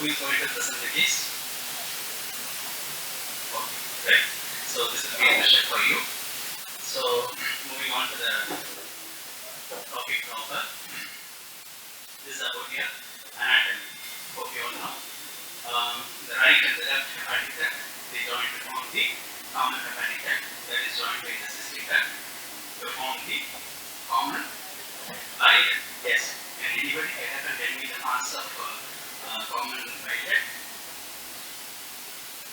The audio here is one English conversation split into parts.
Who is going to present the case? Okay, right. So this will be a session for you. So moving on to the topic proper. This is about your anatomy. Hope you all know. The right and the left hepatic duct, they join to form the common hepatic duct, that is joined by the cystic duct to form the common bile duct. Yes. Can anybody tell me the parts of common bile duct?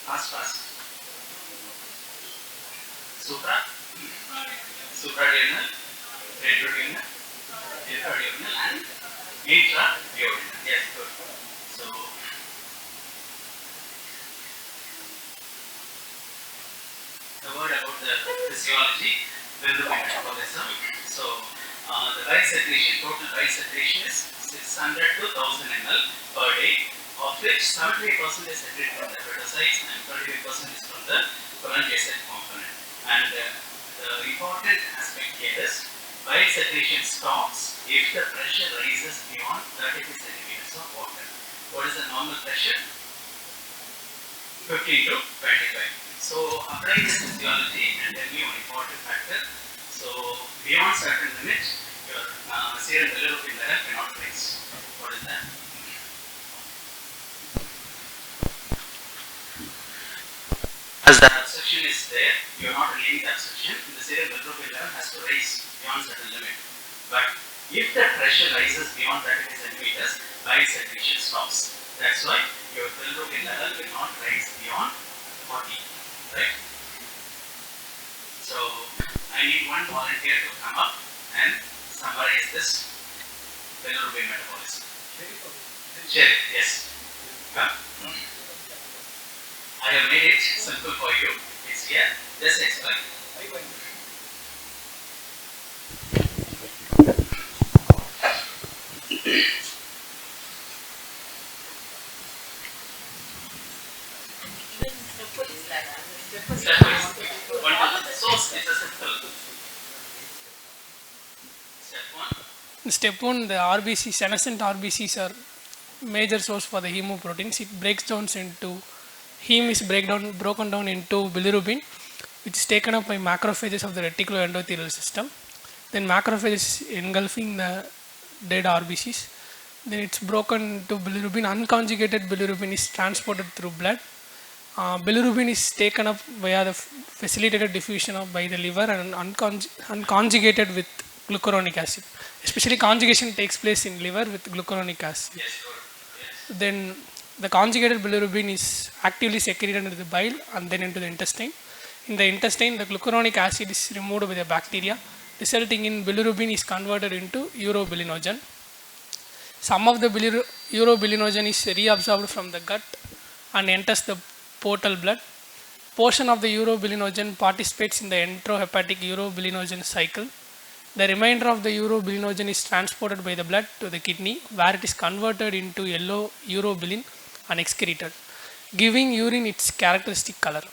Fast. Suprarenal, retrorenal, infrarenal, and intrarenal. Yes, good. So, the word about the physiology, bilirubin metabolism. So, the bile secretion, total bile secretion is 600 to 1000 ml per day, of which 78% is secreted from the hepatocytes and 35% is from the cholangiocyte component. And the important aspect here is bile secretion stops if the pressure rises beyond 33 centimeters of water. What is the normal pressure? 15 to 25. So apply this physiology and tell me one important factor. So beyond certain limit, your serum bilirubin level cannot rise. What is that? As the obstruction is there, you are not relieving the obstruction, the serum bilirubin level has to rise beyond certain limit. But if the pressure rises beyond 35 centimeters, bile secretion stops. That's why your bilirubin level will not rise beyond 40. Right? So I need one volunteer to come up and summarize this bilirubin metabolism. Share it, yes. Come. I have made it simple for you. It's here. Just explain. Step 1, the RBC, senescent RBCs are major source for the hemoproteins. It breaks down into, heme is broken down into bilirubin, which is taken up by macrophages of the reticuloendothelial system. Then macrophages engulfing the dead RBCs. Then it's broken to bilirubin. Unconjugated bilirubin is transported through blood. Bilirubin is taken up via the facilitated diffusion by the liver and unconjugated with glucuronic acid. Especially conjugation takes place in liver with glucuronic acid. Yes. Then the conjugated bilirubin is actively secreted into the bile and then into the intestine. In the intestine, the glucuronic acid is removed by the bacteria, resulting in bilirubin is converted into urobilinogen. Some of the urobilinogen is reabsorbed from the gut and enters the portal blood. Portion of the urobilinogen participates in the enterohepatic urobilinogen cycle. The remainder of the urobilinogen is transported by the blood to the kidney, where it is converted into yellow urobilin and excreted, giving urine its characteristic color.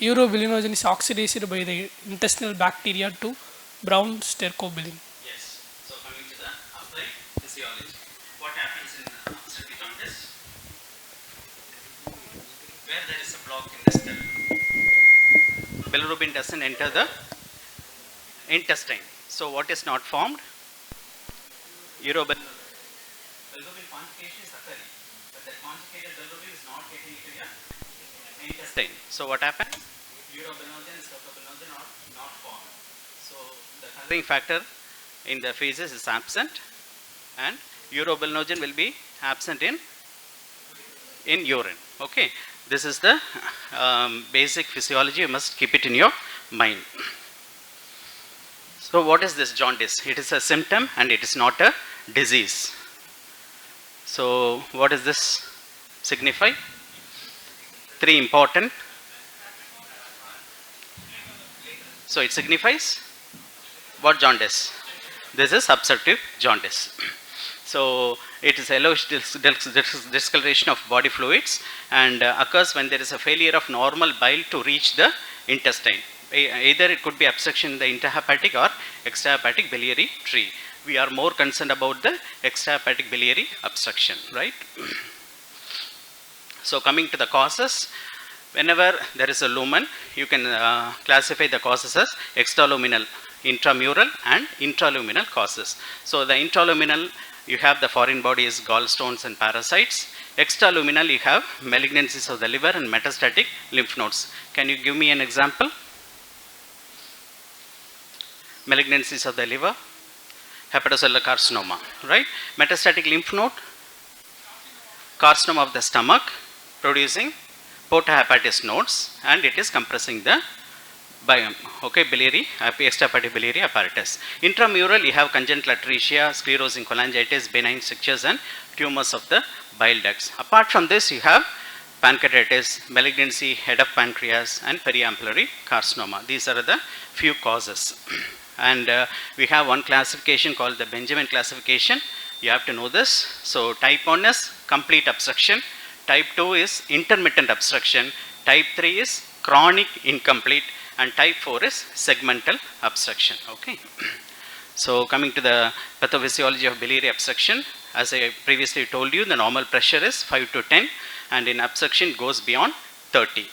Urobilinogen is oxidized by the intestinal bacteria to brown stercobilin. Yes. So coming to the applied physiology, what happens in obstructive jaundice? Where there is a block in the stomach, bilirubin doesn't enter the intestine. So what is not formed? Urobilin. Bilirubin conjugation is occurring, but the conjugated bilirubin is not getting into your intestine. So what happens? Urobilinogen and stercobilinogen are not formed. So the coloring factor in the phases is absent, and urobilinogen will be absent in urine. Okay, this is the basic physiology. You must keep it in your mind. So what is this jaundice? It is a symptom and it is not a disease. So what does this signify? Three important. So it signifies what jaundice? This is obstructive jaundice. So it is yellowish discoloration of body fluids and occurs when there is a failure of normal bile to reach the intestine. Either it could be obstruction in the intrahepatic or extrahepatic biliary tree. We are more concerned about the extrahepatic biliary obstruction, right? So coming to the causes, whenever there is a lumen, you can classify the causes as extraluminal, intramural and intraluminal causes. So the intraluminal, you have the foreign bodies, gallstones and parasites. Extraluminal, you have malignancies of the liver and metastatic lymph nodes. Can you give me an example? Malignancies of the liver, hepatocellular carcinoma, right? Metastatic lymph node, carcinoma of the stomach, producing portohepatic nodes, and it is compressing the biliary, extrahepatic biliary apparatus. Intramural, you have congenital atresia, sclerosing cholangitis, benign strictures and tumors of the bile ducts. Apart from this, you have pancreatitis, malignancy, head of pancreas and periampullary carcinoma. These are the few causes. And we have one classification called the Benjamin classification. You have to know this. So type 1 is complete obstruction, type 2 is intermittent obstruction, type 3 is chronic incomplete, and type 4 is segmental obstruction. Okay. So coming to the pathophysiology of biliary obstruction, as I previously told you, the normal pressure is 5 to 10 and in obstruction goes beyond 30.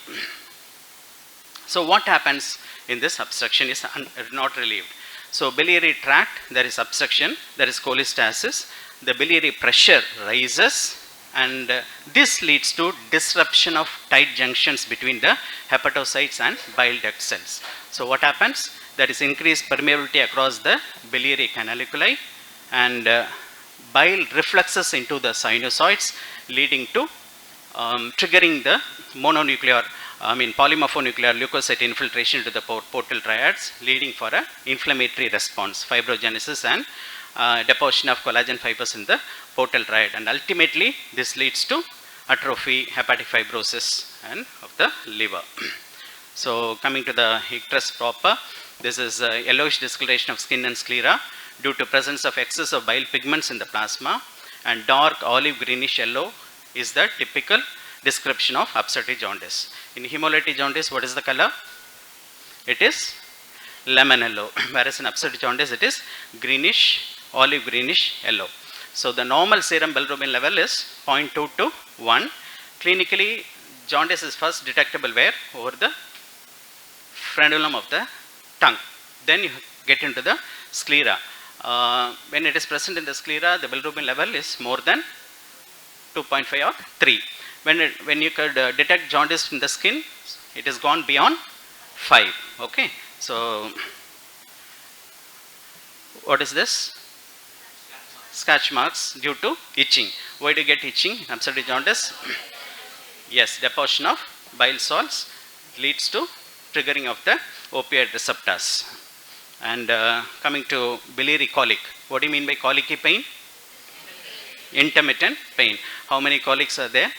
So what happens in this obstruction is not relieved. So biliary tract, there is obstruction, there is cholestasis, the biliary pressure rises, and this leads to disruption of tight junctions between the hepatocytes and bile duct cells. So what happens? There is increased permeability across the biliary canaliculi, and bile refluxes into the sinusoids, leading to triggering the polymorphonuclear leukocyte infiltration into the portal triads, leading for an inflammatory response, fibrogenesis and deposition of collagen fibers in the portal triad, and ultimately this leads to atrophy, hepatic fibrosis and of the liver. So coming to the icterus proper, this is a yellowish discoloration of skin and sclera due to presence of excess of bile pigments in the plasma, and dark olive greenish yellow is the typical description of obstructive jaundice. In hemolytic jaundice, what is the color? It is lemon yellow, whereas in obstructive jaundice it is greenish, olive greenish yellow. So the normal serum bilirubin level is 0.2 to 1. Clinically, jaundice is first detectable where? Over the frenulum of the tongue. Then you get into the sclera. When it is present in the sclera, the bilirubin level is more than 2.5 or 3. When you could detect jaundice in the skin, it has gone beyond 5. Okay. So what is this? Scratch marks due to itching. Why do you get itching in obstructive jaundice? Yes, deposition of bile salts leads to triggering of the opioid receptors. And coming to biliary colic. What do you mean by colicky pain? Intermittent pain. How many colics are there?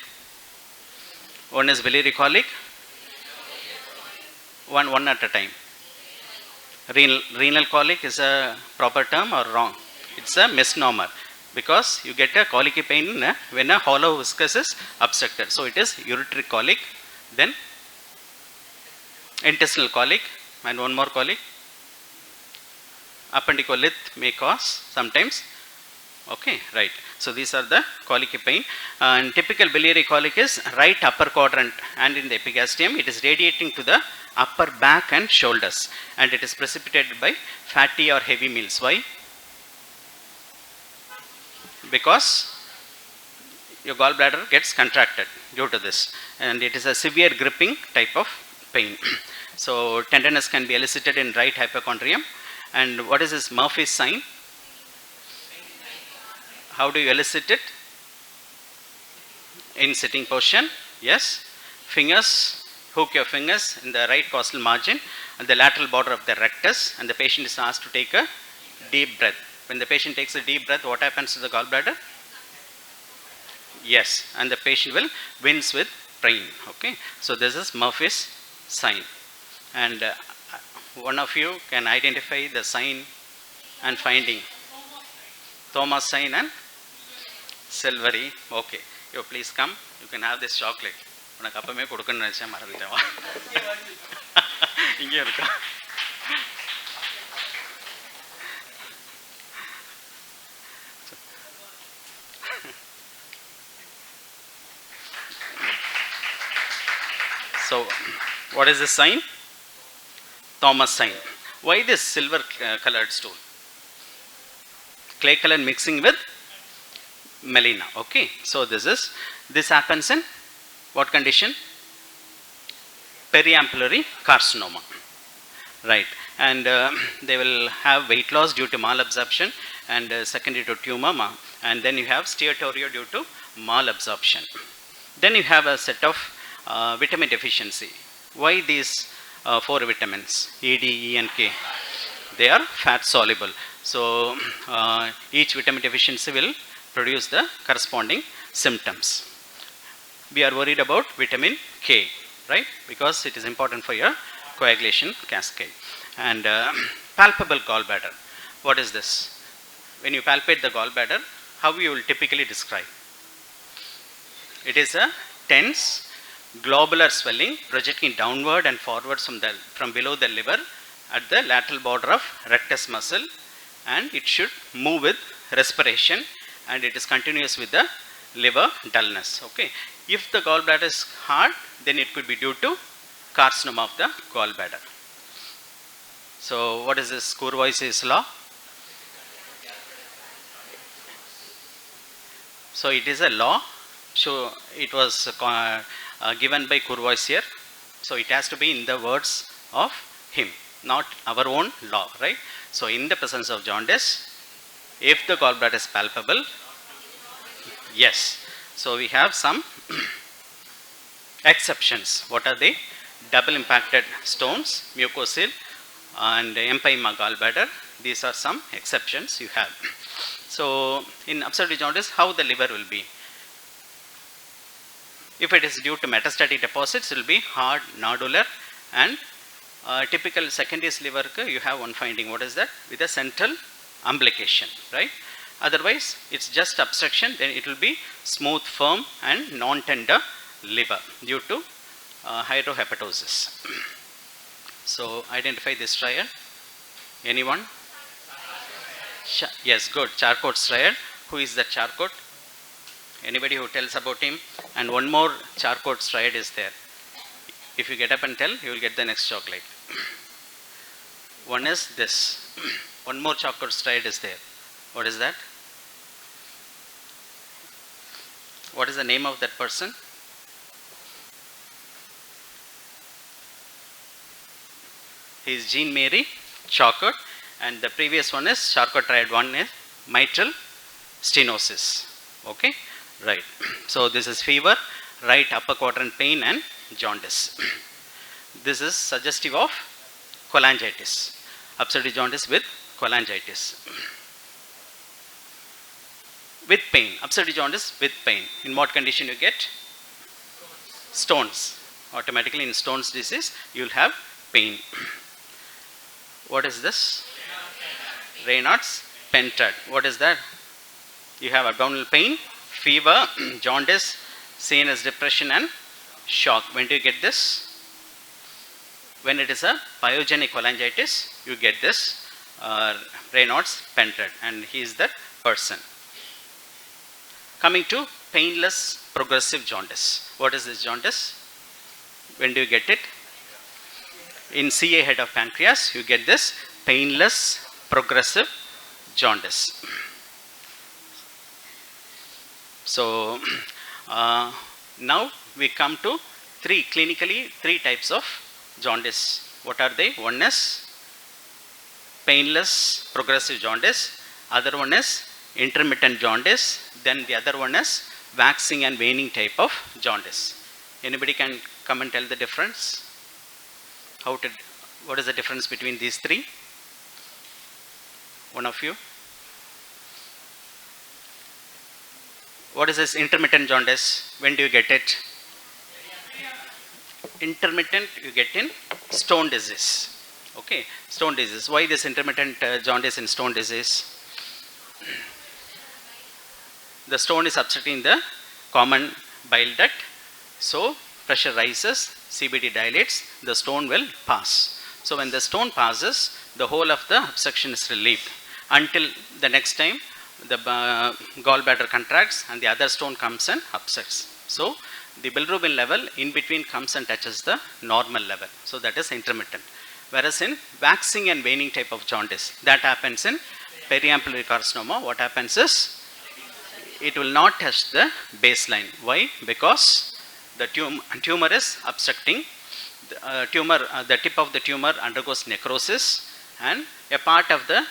One is biliary colic. One at a time. Renal colic is a proper term or wrong? It's a misnomer, because you get a colicky pain when a hollow viscus is obstructed. So it is ureteric colic, then intestinal colic, and one more colic. Appendicolith may cause sometimes. Okay, right. So these are the colicky pain. And typical biliary colic is right upper quadrant and in the epigastrium. It is radiating to the upper back and shoulders, and it is precipitated by fatty or heavy meals. Why? Because your gallbladder gets contracted due to this, and it is a severe gripping type of pain. So tenderness can be elicited in right hypochondrium. And what is this Murphy's sign? How do you elicit it? In sitting position. Yes. Fingers, hook your fingers in the right costal margin and the lateral border of the rectus, and the patient is asked to take a deep breath. When the patient takes a deep breath, what happens to the gallbladder? Yes, and the patient will wince with pain. Okay, so this is Murphy's sign, and one of you can identify the sign and finding. Thomas sign and silvery. Okay, you please come. You can have this chocolate. உனக்கு அப்பமே கொடுக்கணும்னு நினச்சேன், மறந்துட்டேன். இங்கே இருக்கா? So what is this sign? Thomas sign. Why this silver colored stool? Clay color mixing with melena. Okay, so this happens in what condition? Periampullary carcinoma, right? And they will have weight loss due to malabsorption and secondary to tumor, and then you have steatorrhea due to malabsorption. Then you have a set of vitamin deficiency. Why these 4 vitamins, E, D, E and K? They are fat soluble. So each vitamin deficiency will produce the corresponding symptoms. We are worried about vitamin K, right? Because it is important for your coagulation cascade. And palpable gallbladder. What is this? When you palpate the gallbladder, how you will typically describe? It is a tense globular swelling projecting downward and forwards from below the liver at the lateral border of rectus muscle, and it should move with respiration, and it is continuous with the liver dullness. Okay. If the gallbladder is hard, then it could be due to carcinoma of the gallbladder. So what is this Courvoisier's law? So it is a law. So it was given by Courvoisier. So it has to be in the words of him, not our own law, right? So in the presence of jaundice, if the gallbladder is palpable, yes. So we have some exceptions. What are they? Double impacted stones, mucocele and empyema gallbladder. These are some exceptions you have. So in obstructive jaundice, how the liver will be? If it is due to metastatic deposits, it will be hard, nodular, and typical secondary liver, you have one finding. What is that? With a central umbilication, right? Otherwise, it's just obstruction, then it will be smooth, firm, and non-tender liver due to hydrohepatosis. So identify this triad. Anyone? Yes, good. Charcot's triad. Who is that Charcot? Anybody who tells about him? And one more Charcot's triad is there. If you get up and tell, you will get the next chocolate. One is this. One more Charcot's triad is there. What is that? What is the name of that person? He is Jean Mary Charcot, and the previous one is Charcot triad 1 is mitral stenosis. Okay, right. So this is fever, right upper quadrant pain, and jaundice. This is suggestive of cholangitis, obstructive jaundice with cholangitis. With pain, obstructive jaundice with pain. In what condition you get? Stones. Automatically in Stone's disease, you will have pain. What is this? Raynaud's pentad. What is that? You have abdominal pain, fever, jaundice, CNS depression, and shock. When do you get this? When it is a pyogenic cholangitis, you get this Raynaud's pentad, and he is that person. Coming to painless progressive jaundice. What is this jaundice? When do you get it? In CA head of pancreas, you get this painless progressive jaundice. So now we come to clinically three types of jaundice. What are they? One is painless progressive jaundice, other one is intermittent jaundice, then the other one is waxing and waning type of jaundice. Anybody can come and tell the difference? What is the difference between these three? One of you? What is this intermittent jaundice? When do you get it? Intermittent you get in stone disease. Okay, stone disease. Why this intermittent jaundice in stone disease? The stone is obstructing the common bile duct. So pressure rises, CBD dilates, the stone will pass. So when the stone passes, the whole of the obstruction is relieved until the next time the gallbladder contracts and the other stone comes and obstructs. So the bilirubin level in between comes and touches the normal level. So that is intermittent. Whereas in waxing and waning type of jaundice, that happens in periampullary carcinoma. What happens is, it will not touch the baseline. Why? Because the tumor is obstructing. The tip of the tumor undergoes necrosis, and a part of the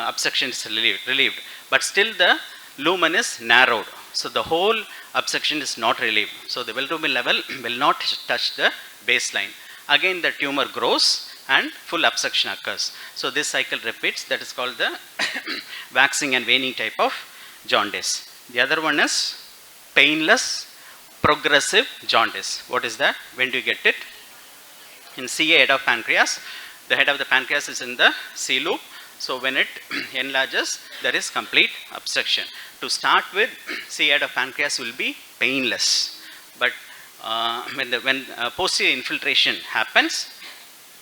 obstruction is relieved. But still the lumen is narrowed. So the whole obstruction is not relieved. So the bilirubin level will not touch the baseline. Again the tumor grows and full obstruction occurs. So this cycle repeats. That is called the waxing and waning type of jaundice. The other one is painless progressive jaundice. What is that? When do you get it? In CA head of pancreas, the head of the pancreas is in the C loop. So when it enlarges, there is complete obstruction. To start with, C head of pancreas will be painless. But when posterior infiltration happens,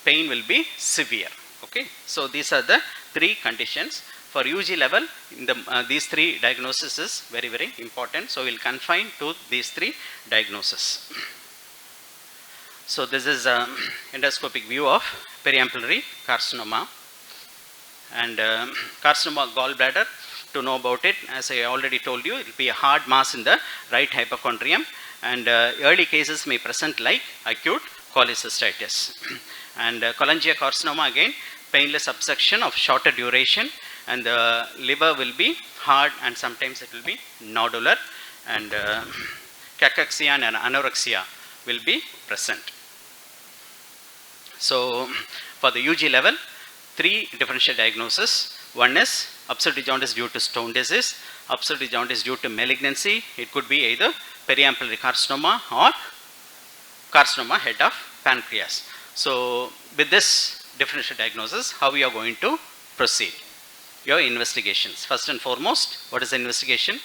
pain will be severe. Okay. So these are the three conditions. For UG level, these three diagnoses is very, very important. So we'll confine to these three diagnoses. So this is a endoscopic view of periampullary carcinoma. And carcinoma of gallbladder, to know about it, as I already told you, it will be a hard mass in the right hypochondrium, and early cases may present like acute cholecystitis. And cholangiocarcinoma, again, painless obstruction of shorter duration, and the liver will be hard and sometimes it will be nodular, and cachexia and anorexia will be present. So for the UG level, three differential diagnoses. One is obstructive jaundice due to stone disease, obstructive jaundice due to malignancy. It could be either periampullary carcinoma or carcinoma head of pancreas. So with this differential diagnosis, how we are going to proceed? Your investigations. First and foremost, what is the investigation?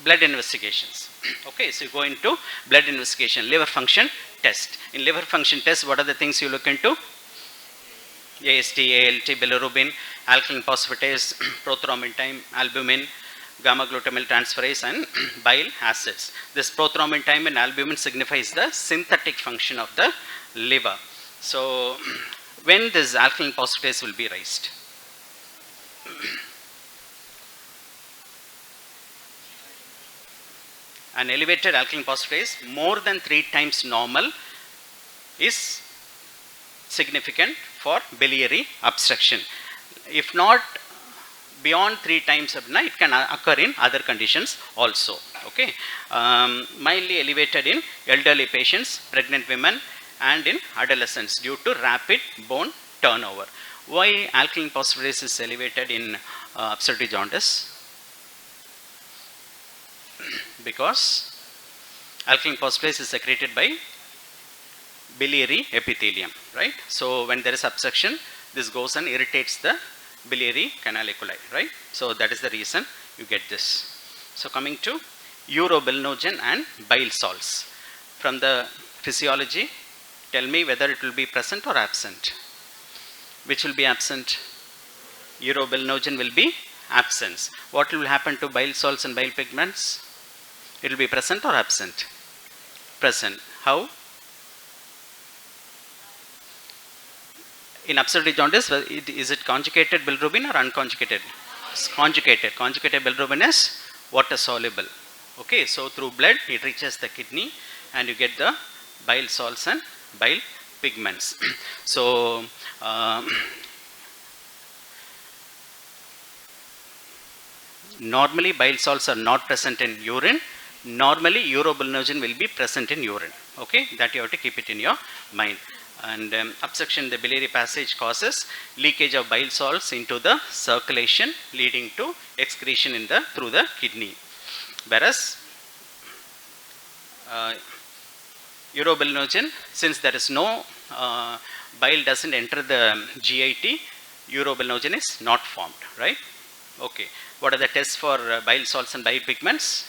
Blood investigations. Okay, so you go into blood investigation, liver function test. In liver function test, what are the things you look into? AST, ALT, bilirubin, alkaline phosphatase, prothrombin time, albumin, gamma glutamyl transferase, and bile acids. This prothrombin time and albumin signifies the synthetic function of the liver. So when this alkaline phosphatase will be raised? An elevated alkaline phosphatase more than 3 times normal is significant for biliary obstruction. If not beyond 3 times, it can occur in other conditions also. Okay, mildly elevated in elderly patients, pregnant women, and in adolescents due to rapid bone turnover. Why alkaline phosphatase is elevated in obstructive jaundice? Because alkaline phosphatase is secreted by biliary epithelium, right? So when there is obstruction, this goes and irritates the biliary canaliculi, right? So that is the reason you get this. So coming to urobilinogen and bile salts. From the physiology, tell me whether it will be present or absent. Which will be absent? Urobilinogen will be absent. What will happen to bile salts and bile pigments? It will be present or absent? Present. How? In obstructive jaundice, is it conjugated bilirubin or unconjugated? It's conjugated. Conjugated bilirubin is water soluble. Okay, so through blood it reaches the kidney and you get the bile salts and bile pigments. So normally bile salts are not present in urine. Normally urobilinogen will be present in urine. Okay, that you have to keep it in your mind. And obstruction in the biliary passage causes leakage of bile salts into the circulation, leading to excretion in through the kidney. Whereas urobilinogen, since there is no bile doesn't enter the GIT, urobilinogen is not formed, right? Okay. What are the tests for bile salts and bile pigments?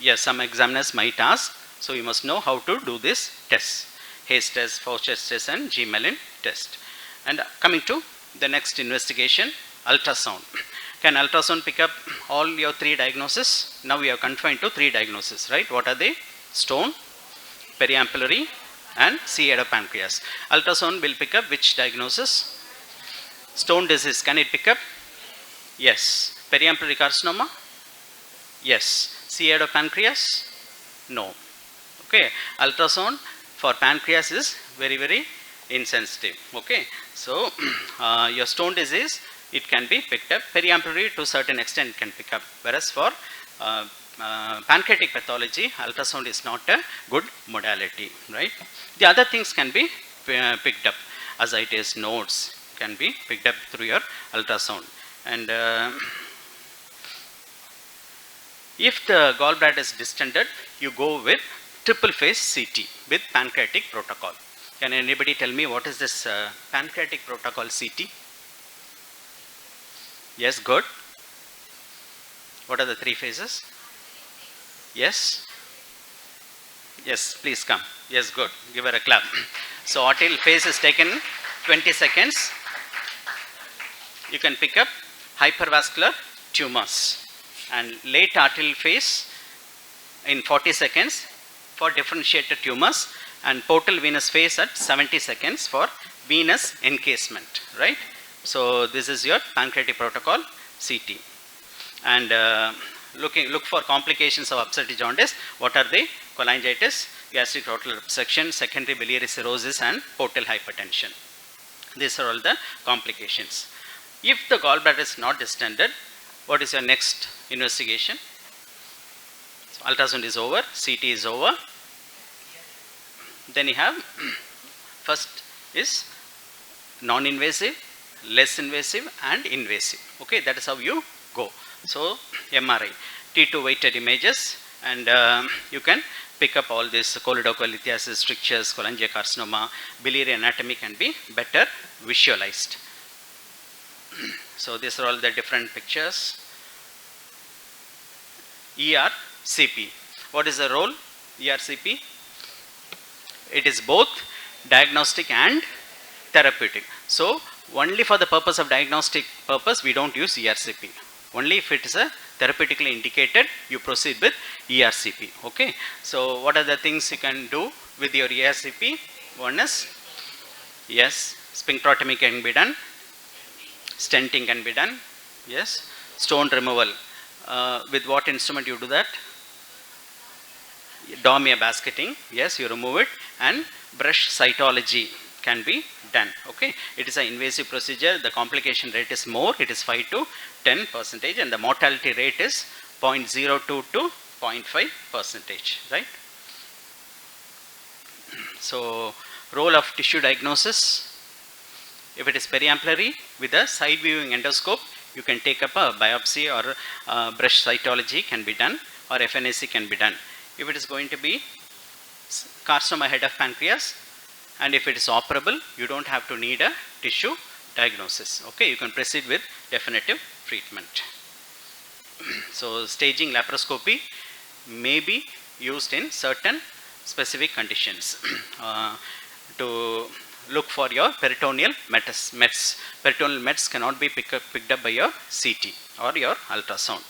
Yes, some examiners might ask. So you must know how to do this test. Hayes test, Faucher's test, and G-Mellin test. And coming to the next investigation, ultrasound. Can ultrasound pick up all your 3 diagnoses? Now we are confined to 3 diagnoses, right? What are they? Stone, periampullary, and C. of pancreas. Ultrasound will pick up which diagnosis? Stone disease, can it pick up? Yes. Periampullary carcinoma? Yes. C. of pancreas? No. Okay. Ultrasound for pancreas is very, very insensitive. Okay. So, your stone disease, it can be picked up. Periampullary to a certain extent can pick up. Whereas for pancreatic pathology, ultrasound is not a good modality, right? The other things can be picked up. Ascites, nodes can be picked up through your ultrasound. And if the gallbladder is distended, you go with triple phase CT with pancreatic protocol. Can anybody tell me what is this pancreatic protocol CT? Yes, good. What are the 3 phases? Yes? Yes, please come. Yes, good. Give her a clap. So, arterial phase is taken 20 seconds. You can pick up hypervascular tumors. And late arterial phase in 40 seconds for differentiated tumors, and portal venous phase at 70 seconds for venous encasement, right? So, this is your pancreatic protocol CT. And look for complications of obstructive jaundice. What are they? Cholangitis, gastric rotal obstruction, secondary biliary cirrhosis, and portal hypertension. These are all the complications. If the gallbladder is not distended, what is your next investigation? So, ultrasound is over, CT is over. Then you have first is non-invasive, less invasive, and invasive. Okay, that is how you go. So, MRI, T2 weighted images, and you can pick up all this choledocholitis, strictures, cholangiocarcinoma, biliary anatomy can be better visualized. So, these are all the different pictures. ERCP. What is the role? ERCP? It is both diagnostic and therapeutic. So, only for the purpose of diagnostic purpose, we don't use ERCP. Only if it is a therapeutically indicated, you proceed with ERCP. Okay. So, what are the things you can do with your ERCP? One is, yes, sphincterotomy can be done, stenting can be done, yes, stone removal. With what instrument you do that? Dormia basketing, yes, you remove it, and brush cytology can be done. Okay, it is an invasive procedure. The complication rate is more, it is 5 to 10%, and the mortality rate is 0.02 to 0.5%, right? So, role of tissue diagnosis. If it is periampullary, with a side viewing endoscope, you can take up a biopsy, or brush cytology can be done, or FNAC can be done. If it is going to be carcinoma head of pancreas, and if it is operable, you don't have to need a tissue diagnosis. Okay, you can proceed with definitive treatment. So, staging laparoscopy may be used in certain specific conditions to look for your peritoneal mets. Peritoneal mets cannot be picked up by your CT or your ultrasound.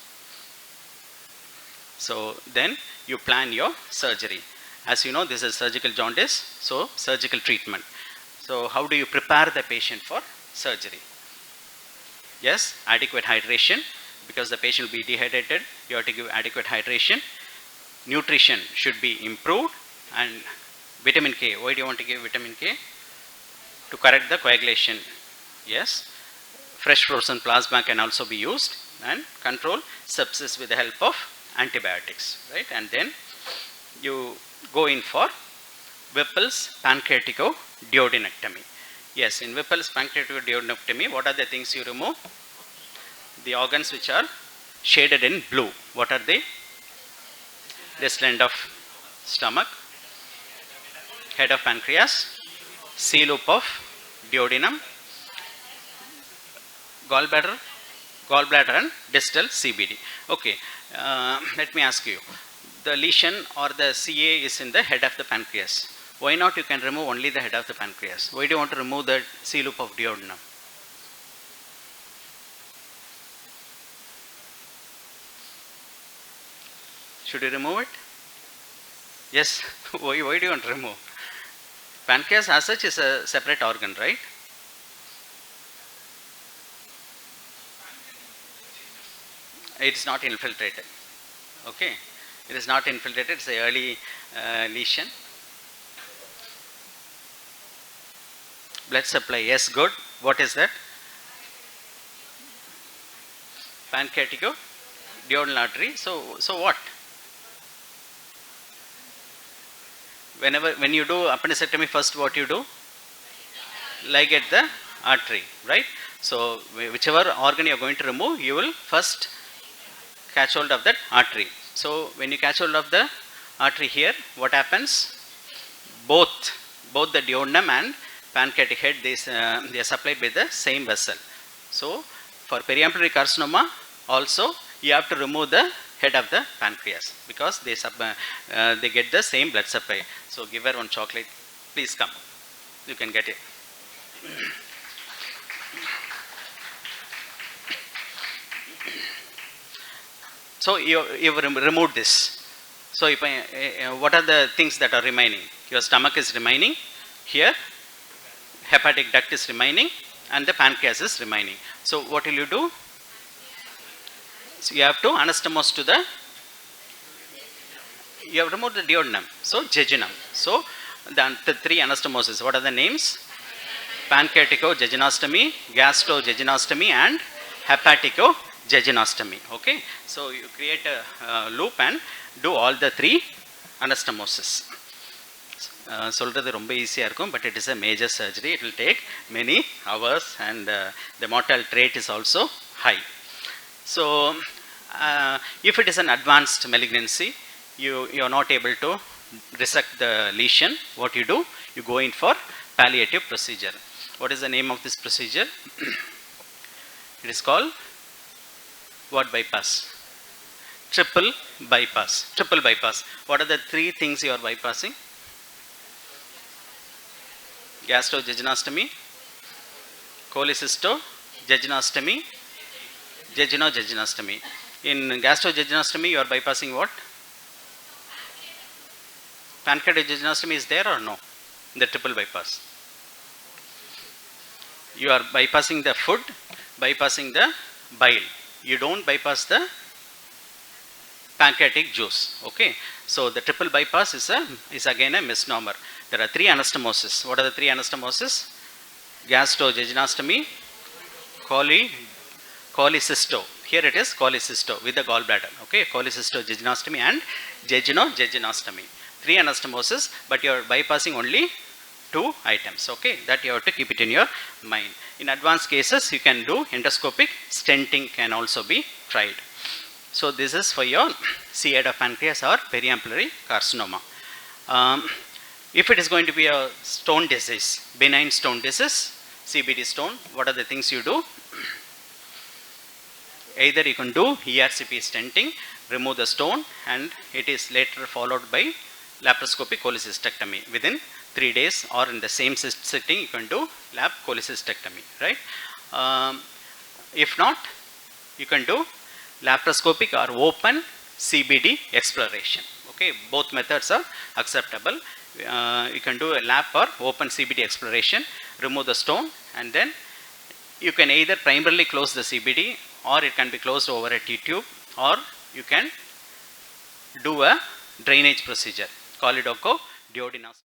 So, then you plan your surgery. As you know, this is surgical jaundice, so surgical treatment. So, how do you prepare the patient for surgery? Yes, adequate hydration, because the patient will be dehydrated, you have to give adequate hydration. Nutrition should be improved, and vitamin K. Why do you want to give vitamin K? To correct the coagulation. Yes, fresh frozen plasma can also be used, and control sepsis with the help of antibiotics, right? And then you go in for Whipple's pancreaticoduodenectomy. Yes, in Whipple's pancreaticoduodenectomy, what are the things you remove? The organs which are shaded in blue. What are they? Distal end of stomach, head of pancreas, C loop of duodenum, gallbladder and distal CBD. Okay, let me ask you. The lesion or the CA is in the head of the pancreas. Why not you can remove only the head of the pancreas? Why do you want to remove the C loop of duodenum? Should you remove it? Yes. Why do you want to remove? Pancreas as such is a separate organ, right? It is not infiltrated. Okay. It is not infiltrated. It's a early lesion. Blood supply. Yes, good. What is that? Pancreatico-duodenal artery. So what? When you do appendicectomy, first what you do? Ligate the artery, right? So whichever organ you are going to remove, you will first catch hold of that artery. So when you catch hold of the artery here, what happens? Both the duodenum and pancreatic head, they are supplied by the same vessel. So for periampullary carcinoma also, you have to remove the head of the pancreas because they get the same blood supply. So give her one chocolate. Please come. You can get it. So you removed this. So if what are the things that are remaining? Your stomach is remaining here, hepatic duct is remaining, and the pancreas is remaining. So what will you do? So you have to anastomose to you have removed the duodenum. So jejunum. So the three anastomoses, what are the names? Pancreatico-jejunostomy, gastro-jejunostomy, and hepatico-jejunostomy. Okay. So you create a loop and do all the three anastomoses. சொல்றது ரொம்ப ஈஸியாக இருக்கும், but it is a major surgery. It will take many hours and the mortality rate is also high. So if it is an advanced malignancy, you are not able to resect the lesion. What you do? You go in for palliative procedure. What is the name of this procedure? It is called what bypass? Triple bypass. Triple bypass. What are the three things you are bypassing? Gastro-jejunostomy, cholecysto-jejunostomy, jejuno-jejunostomy. In gastro-jejunostomy, you are bypassing what? Pancreatico-jejunostomy is there or no? The triple bypass. You are bypassing the food, bypassing the bile. You don't bypass the pancreatic juice. Okay. So the triple bypass is again a misnomer. There are three anastomoses. What are the three anastomoses? Gastro-jejunostomy, cholecysto. Here it is cholecysto with the gallbladder. Okay, cholecysto-jejunostomy and jejuno-jejunostomy. Three anastomoses, but you are bypassing only two items. Okay, that you have to keep it in your mind. In advanced cases, you can do endoscopic stenting can also be tried. So this is for your C-head of pancreas or periampullary carcinoma. If it is going to be a stone disease, benign stone disease, CBD stone, what are the things you do? Either you can do ERCP stenting, remove the stone, and it is later followed by laparoscopic cholecystectomy. Within 3 days or in the same sitting, you can do lap cholecystectomy, right? If not, you can do laparoscopic or open CBD exploration. Okay, both methods are acceptable. You can do a lap or open CBD exploration, remove the stone, and then you can either primarily close the CBD or it can be closed over a T-tube, or you can do a drainage procedure, choledocho-duodenoscopy.